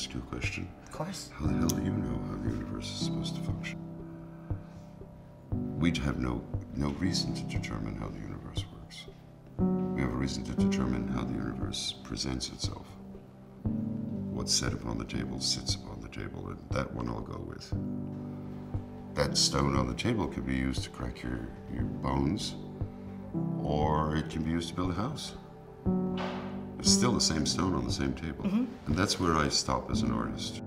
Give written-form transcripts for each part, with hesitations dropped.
ask you a question? Of course. How the hell do you know how the universe is supposed to function? We have no reason to determine how the universe works. We have a reason to determine how the universe presents itself. What's set upon the table sits upon the table, and that one I'll go with. That stone on the table could be used to crack your bones, or it can be used to build a house. It's still the same stone on the same table. Mm-hmm. And that's where I stop as an artist.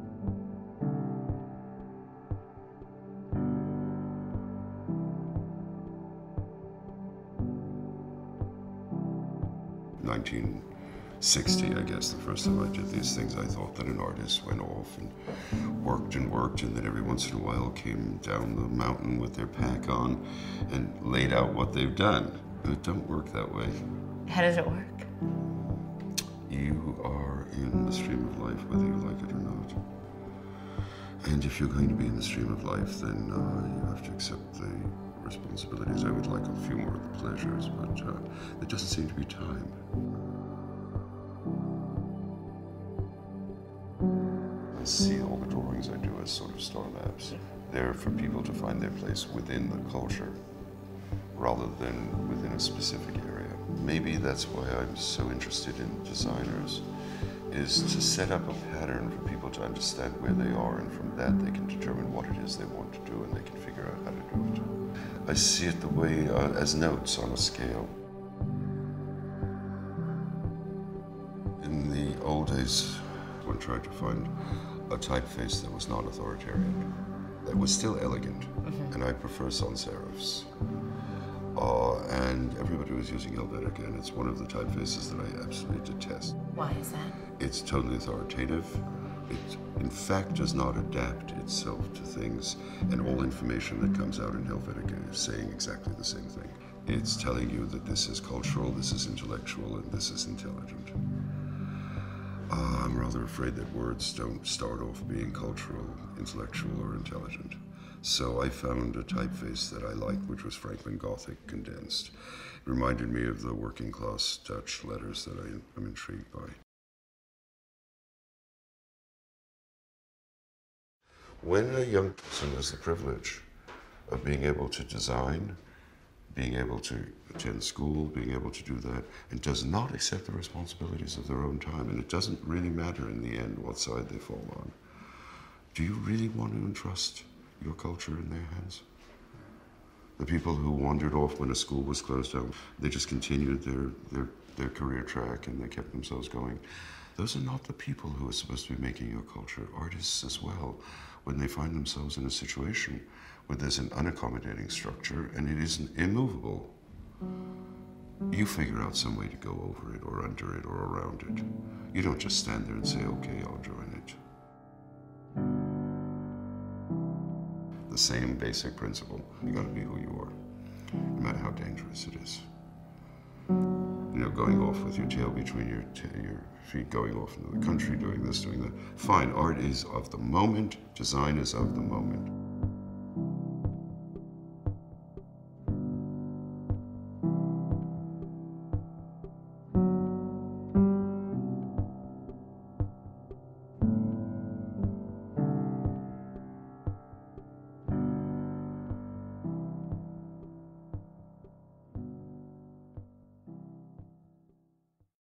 In 1960, I guess, the first time I did these things, I thought that an artist went off and worked, and then every once in a while came down the mountain with their pack on and laid out what they've done. And it don't work that way. How does it work? You are in the stream of life, whether you like it or not. And if you're going to be in the stream of life, then you have to accept the responsibilities. I would like a few more of the pleasures, but there doesn't seem to be time. I see all the drawings I do as sort of star maps. They're for people to find their place within the culture, rather than within a specific area. Maybe that's why I'm so interested in designers, is to set up a pattern for people to understand where they are, and from that they can determine what it is they want to do, and they can figure out how to do it. I see it the way as notes on a scale. In the old days, one tried to find a typeface that was not authoritarian, that was still elegant, and I prefer sans serifs. And everybody was using Helvetica, and it's one of the typefaces that I absolutely detest. Why is that? It's totally authoritative. It, in fact, does not adapt itself to things, and all information that comes out in Helvetica is saying exactly the same thing. It's telling you that this is cultural, this is intellectual, and this is intelligent. I'm rather afraid that words don't start off being cultural, intellectual, or intelligent. So I found a typeface that I liked, which was Franklin Gothic condensed. It reminded me of the working class Dutch letters that I'm intrigued by. When a young person has the privilege of being able to design, being able to attend school, being able to do that, and does not accept the responsibilities of their own time, and it doesn't really matter in the end what side they fall on, do you really want to entrust your culture in their hands? The people who wandered off when a school was closed down, they just continued their career track and they kept themselves going. Those are not the people who are supposed to be making your culture. Artists as well, when they find themselves in a situation where there's an unaccommodating structure and it isn't immovable, you figure out some way to go over it or under it or around it. You don't just stand there and say, okay, I'll join it. The same basic principle. You gotta be who you are, no matter how dangerous it is. You know, going off with your tail between your feet, going off into the country, doing this, doing that. Fine, art is of the moment, design is of the moment.